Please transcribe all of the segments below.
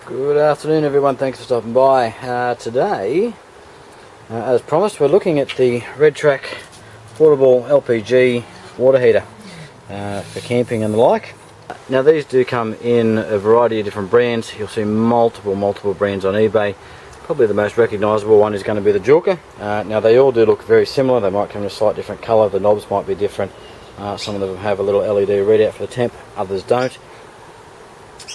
Good afternoon everyone, thanks for stopping by. Today, as promised, we're looking at the RedTrack portable LPG water heater for camping and the like. Now these do come in a variety of different brands. You'll see multiple brands on eBay. Probably the most recognisable one is going to be the Joker. Now they all do look very similar. They might come in a slight different colour, the knobs might be different. Some of them have a little LED readout for the temp, others don't.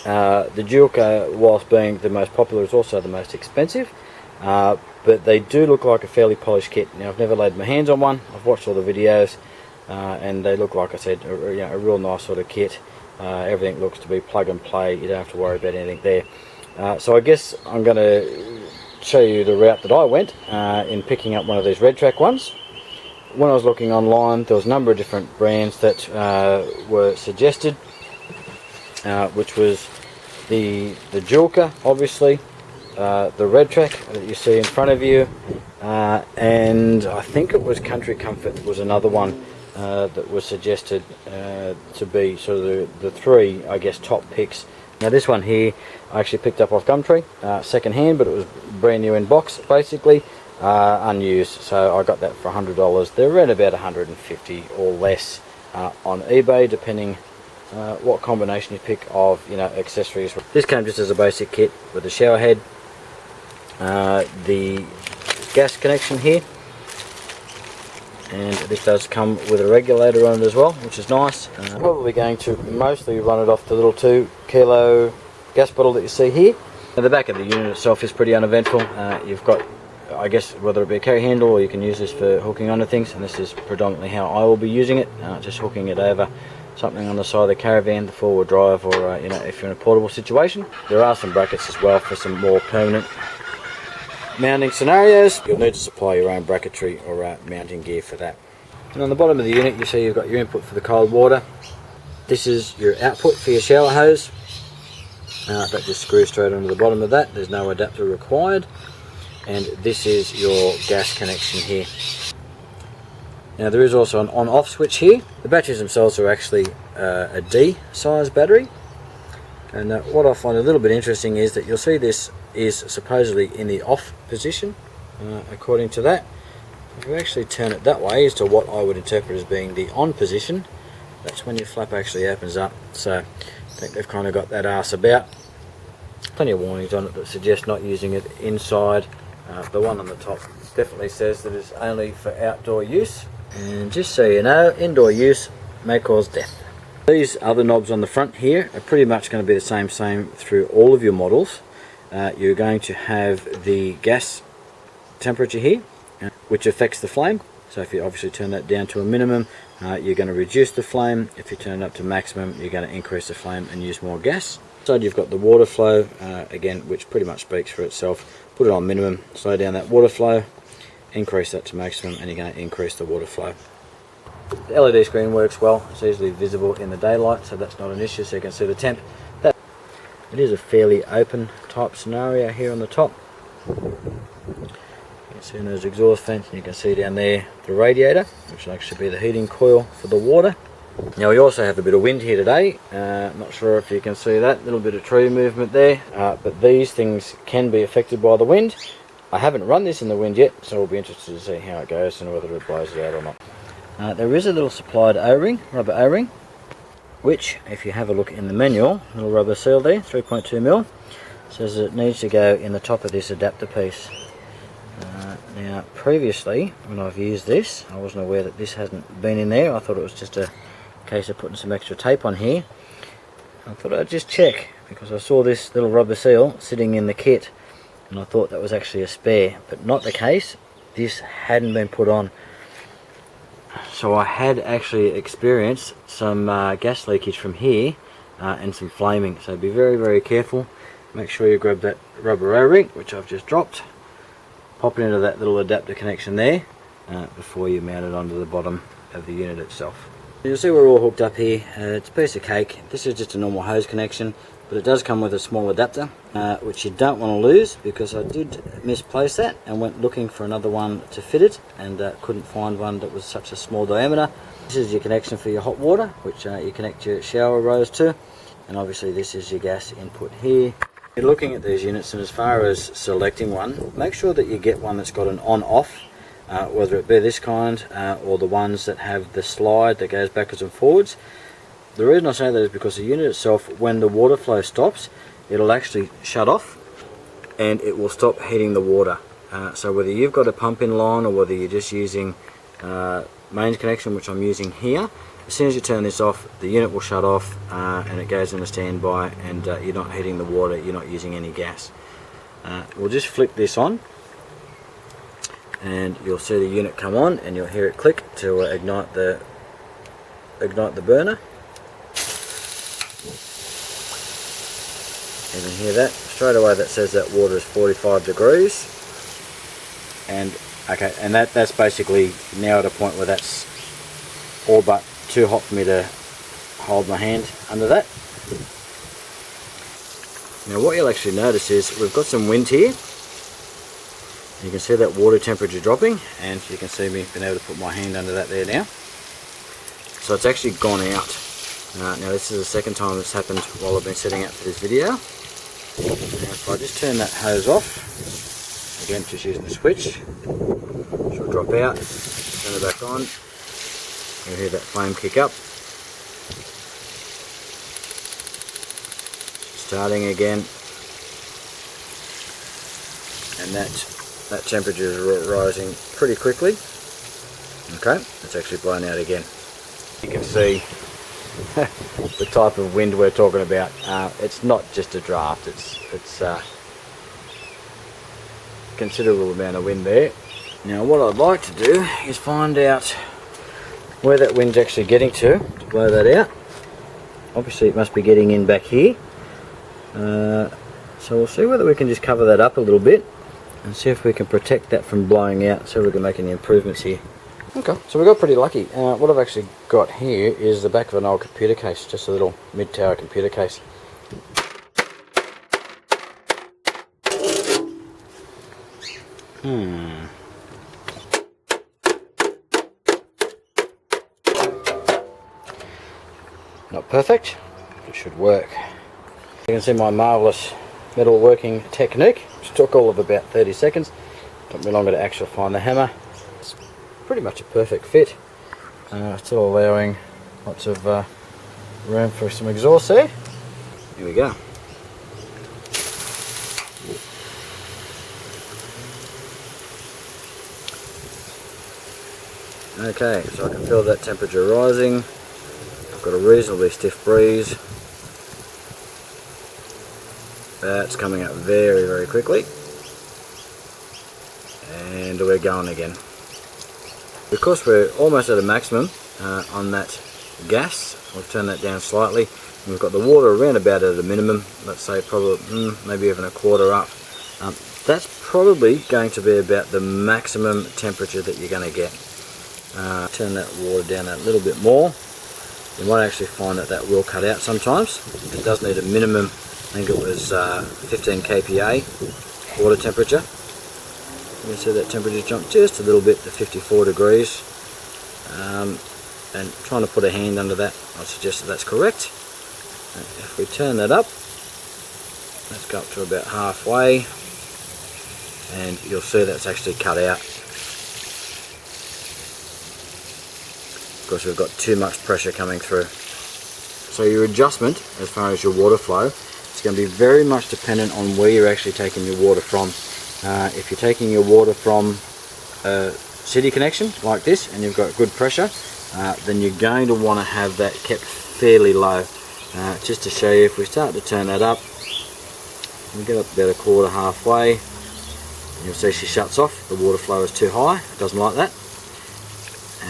The Joker, whilst being the most popular, is also the most expensive, but they do look like a fairly polished kit. Now I've never laid my hands on one, I've watched all the videos, and they look, like I said, a real nice sort of kit. Everything looks to be plug and play, you don't have to worry about anything there. So I guess I'm going to show you the route that I went in picking up one of these RedTrack ones. When I was looking online, there was a number of different brands that were suggested, which was the Joker, obviously, the RedTrack that you see in front of you, and I think it was Country Comfort was another one that was suggested to be sort of the three, I guess, top picks. Now this one here I actually picked up off Gumtree, second hand, but it was brand new in box, basically, unused, so I got that for $100. They're around about $150 or less on eBay, depending what combination you pick of accessories. This came just as a basic kit with the shower head, the gas connection here, and this does come with a regulator on it as well, which is nice. Probably going to mostly run it off the little 2 kilo gas bottle that you see here. Now the back of the unit itself is pretty uneventful. You've got, I guess, whether it be a carry handle or you can use this for hooking onto things, and this is predominantly how I will be using it, just hooking it over something on the side of the caravan, the four-wheel drive, or if you're in a portable situation. There are some brackets as well for some more permanent mounting scenarios. You'll need to supply your own bracketry or mounting gear for that. And on the bottom of the unit you see you've got your input for the cold water. This is your output for your shower hose. That just screws straight onto the bottom of that. There's no adapter required. And this is your gas connection here. Now there is also an on-off switch here. The batteries themselves are actually a D size battery, and what I find a little bit interesting is that you'll see this is supposedly in the off position, according to that. If you actually turn it that way as to what I would interpret as being the on position, that's when your flap actually opens up. So I think they've kind of got that arse about. Plenty of warnings on it that suggest not using it inside. The one on the top definitely says that it's only for outdoor use. And just so you know, indoor use may cause death. These other knobs on the front here are pretty much going to be the same through all of your models. You're going to have the gas temperature here, which affects the flame. So if you obviously turn that down to a minimum, you're going to reduce the flame. If you turn it up to maximum, you're going to increase the flame and use more gas. So you've got the water flow, again, which pretty much speaks for itself. Put it on minimum, slow down that water flow, increase that to maximum, and you're going to increase the water flow. The LED screen works well, it's easily visible in the daylight, so that's not an issue, so you can see the temp. It is a fairly open type scenario here on the top. You can see those exhaust vents, and you can see down there the radiator, which will actually be the heating coil for the water. Now we also have a bit of wind here today. Not sure if you can see that, little bit of tree movement there, but these things can be affected by the wind. I haven't run this in the wind yet, so we'll be interested to see how it goes and whether it blows it out or not. There is a little supplied O-ring, rubber O-ring, which, if you have a look in the manual, little rubber seal there, 3.2mm, says that it needs to go in the top of this adapter piece. Now, previously, when I've used this, I wasn't aware that this hasn't been in there. I thought it was just a case of putting some extra tape on here. I thought I'd just check, because I saw this little rubber seal sitting in the kit, and I thought that was actually a spare, but not the case. This hadn't been put on. So I had actually experienced some gas leakage from here and some flaming, so be very careful. Make sure you grab that rubber O-ring, which I've just dropped, pop it into that little adapter connection there before you mount it onto the bottom of the unit itself. You'll see we're all hooked up here. It's a piece of cake. This is just a normal hose connection, but it does come with a small adapter, which you don't want to lose, because I did misplace that and went looking for another one to fit it, and couldn't find one that was such a small diameter. This is your connection for your hot water, which you connect your shower rose to, and obviously this is your gas input here. You're looking at these units, and as far as selecting one, make sure that you get one that's got an on-off, whether it be this kind or the ones that have the slide that goes backwards and forwards. The reason I say that is because the unit itself, when the water flow stops, it'll actually shut off and it will stop heating the water. So whether you've got a pump in line or whether you're just using mains connection, which I'm using here, as soon as you turn this off, the unit will shut off and it goes into standby, and you're not heating the water, you're not using any gas. We'll just flick this on and you'll see the unit come on, and you'll hear it click to ignite the burner. You can hear that straight away. That says that water is 45 degrees, and okay, and that's basically now at a point where that's all but too hot for me to hold my hand under that. Now what you'll actually notice is we've got some wind here. You can see that water temperature dropping, and you can see me being able to put my hand under that there now. So it's actually gone out. Now this is the second time it's happened while I've been setting up for this video. Now if I just turn that hose off, again just using the switch, she'll drop out, turn it back on, you'll hear that flame kick up. Starting again, and that temperature is rising pretty quickly. Okay, it's actually blown out again. You can see the type of wind we're talking about. It's not just a draft, it's a considerable amount of wind there. Now what I'd like to do is find out where that wind's actually getting to blow that out. Obviously it must be getting in back here. So we'll see whether we can just cover that up a little bit and see if we can protect that from blowing out, see if we can make any improvements here. Okay, so we got pretty lucky. What I've actually got here is the back of an old computer case, just a little mid-tower computer case. Not perfect, it should work. You can see my marvellous metal working technique, which took all of about 30 seconds. Took me longer to actually find the hammer. It's pretty much a perfect fit. Still allowing lots of room for some exhaust there. Here we go. Okay, so I can feel that temperature rising. I've got a reasonably stiff breeze. That's coming up very, very quickly. And we're going again. Because we're almost at a maximum on that gas, we'll turn that down slightly. And we've got the water around about at a minimum, let's say probably maybe even a quarter up. That's probably going to be about the maximum temperature that you're going to get. Turn that water down a little bit more. You might actually find that that will cut out sometimes. It does need a minimum, I think it was 15 kPa water temperature. You can see that temperature jumped just a little bit to 54 degrees. And trying to put a hand under that, I suggest that that's correct. If we turn that up, let's go up to about halfway, and you'll see that's actually cut out. Because we've got too much pressure coming through. So your adjustment as far as your water flow is going to be very much dependent on where you're actually taking your water from. If you're taking your water from a city connection like this and you've got good pressure, then you're going to want to have that kept fairly low. Just to show you, if we start to turn that up, we get up about a quarter, halfway, you'll see she shuts off. The water flow is too high, it doesn't like that.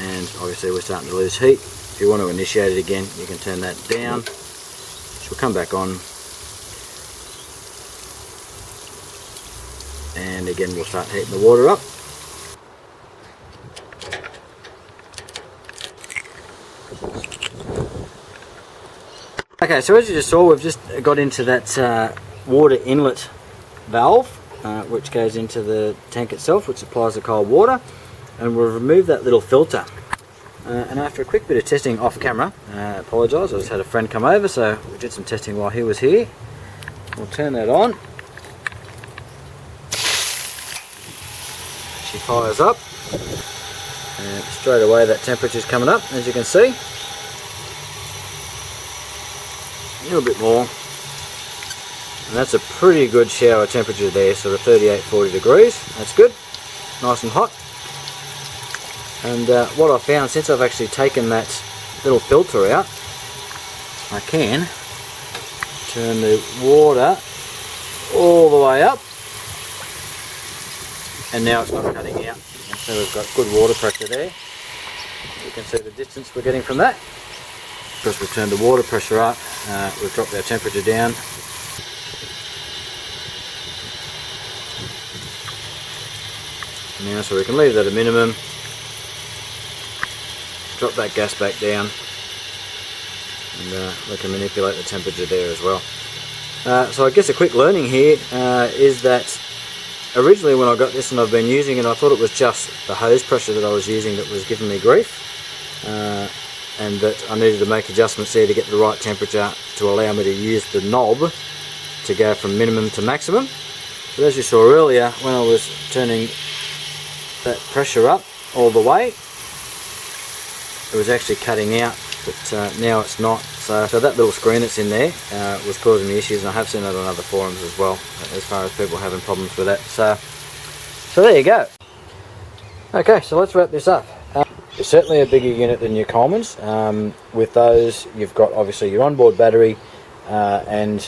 And obviously we're starting to lose heat. If you want to initiate it again, you can turn that down. She'll come back on. And again we'll start heating the water up. Okay, so as you just saw, we've just got into that water inlet valve, which goes into the tank itself, which supplies the cold water. And we've removed that little filter. And after a quick bit of testing off camera, I apologise, I just had a friend come over, so we did some testing while he was here. We'll turn that on. She fires up, and straight away that temperature is coming up, as you can see. A little bit more, and that's a pretty good shower temperature there, sort of 38-40 degrees. That's good, nice and hot. And what I found, since I've actually taken that little filter out, I can turn the water all the way up, and now it's not cutting out. And so we've got good water pressure there. You can see the distance we're getting from that. Because we've turned the water pressure up, we've dropped our temperature down. Now, so we can leave that at a minimum. Drop that gas back down, and we can manipulate the temperature there as well. So I guess a quick learning here is that originally when I got this and I've been using it, I thought it was just the hose pressure that I was using that was giving me grief, and that I needed to make adjustments there to get the right temperature to allow me to use the knob to go from minimum to maximum. But as you saw earlier, when I was turning that pressure up all the way, it was actually cutting out, but now it's not. So that little screen that's in there was causing me issues, and I have seen that on other forums as well, as far as people having problems with that. So there you go. Okay, so let's wrap this up. It's certainly a bigger unit than your Coleman's. With those, you've got obviously your onboard battery and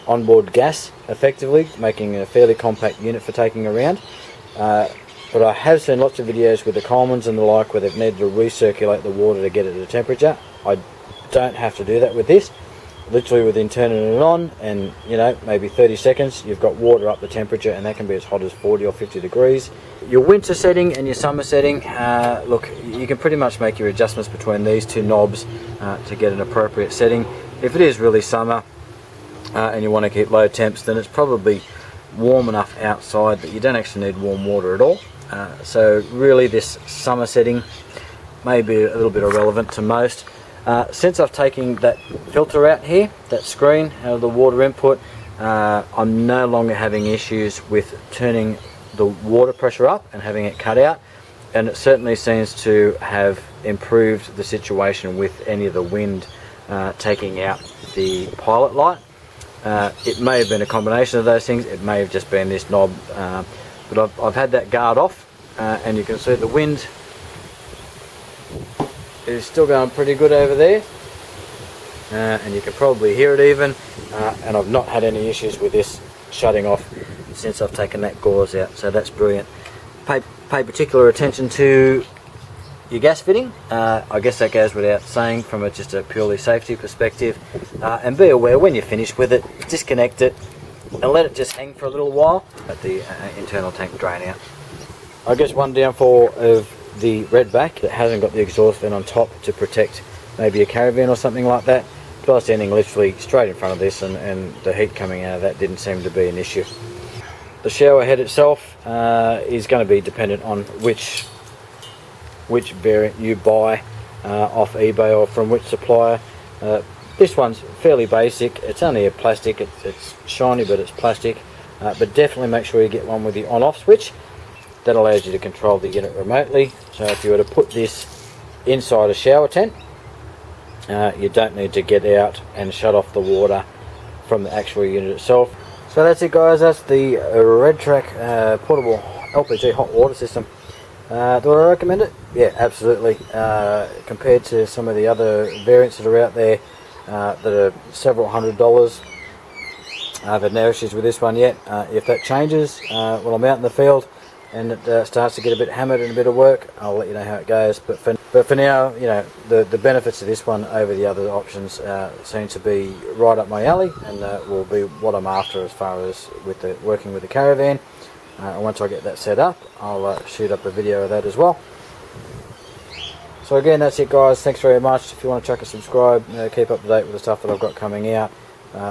onboard gas, effectively, making a fairly compact unit for taking around. But I have seen lots of videos with the Coleman's and the like where they've needed to recirculate the water to get it at a temperature. I don't have to do that with this. Literally within turning it on and, you know, maybe 30 seconds, you've got water up the temperature, and that can be as hot as 40 or 50 degrees. Your winter setting and your summer setting, look, you can pretty much make your adjustments between these two knobs to get an appropriate setting. If it is really summer and you want to keep low temps, then it's probably warm enough outside that you don't actually need warm water at all. So really this summer setting may be a little bit irrelevant to most. Since I've taken that filter out here, that screen out of the water input, I'm no longer having issues with turning the water pressure up and having it cut out, and it certainly seems to have improved the situation with any of the wind taking out the pilot light. It may have been a combination of those things, it may have just been this knob, but I've had that guard off, and you can see the wind is still going pretty good over there, and you can probably hear it even, and I've not had any issues with this shutting off since I've taken that gauze out, so that's brilliant. Pay particular attention to your gas fitting. I guess that goes without saying from just a purely safety perspective, and be aware when you're finished with it, disconnect it and let it just hang for a little while. Let the internal tank drain out. I guess one downfall of the redback, that hasn't got the exhaust vent on top to protect maybe a caravan or something like that. But I was standing literally straight in front of this, and the heat coming out of that didn't seem to be an issue. The shower head itself is going to be dependent on which variant you buy off eBay or from which supplier. This one's fairly basic. It's only a plastic. It's shiny, but it's plastic. But definitely make sure you get one with the on-off switch. That allows you to control the unit remotely. So if you were to put this inside a shower tent, you don't need to get out and shut off the water from the actual unit itself. So that's it, guys. That's the RedTrack portable LPG hot water system. Do I recommend it? Yeah, absolutely. Compared to some of the other variants that are out there that are several $100s, I've had no issues with this one yet. If that changes while I'm out in the field and it starts to get a bit hammered and a bit of work, I'll let you know how it goes. But for now, you know, the benefits of this one over the other options seem to be right up my alley, and will be what I'm after as far as with working with the caravan. And once I get that set up, I'll shoot up a video of that as well. So again, that's it, guys. Thanks very much. If you want to chuck a subscribe, keep up to date with the stuff that I've got coming out,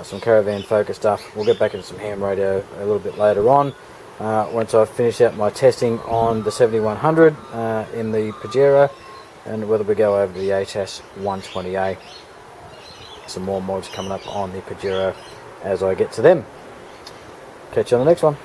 some caravan focused stuff. We'll get back into some ham radio a little bit later on. Once I've finished out my testing on the 7100 in the Pajero, and whether we go over to the ATAS 120A. Some more mods coming up on the Pajero as I get to them. Catch you on the next one.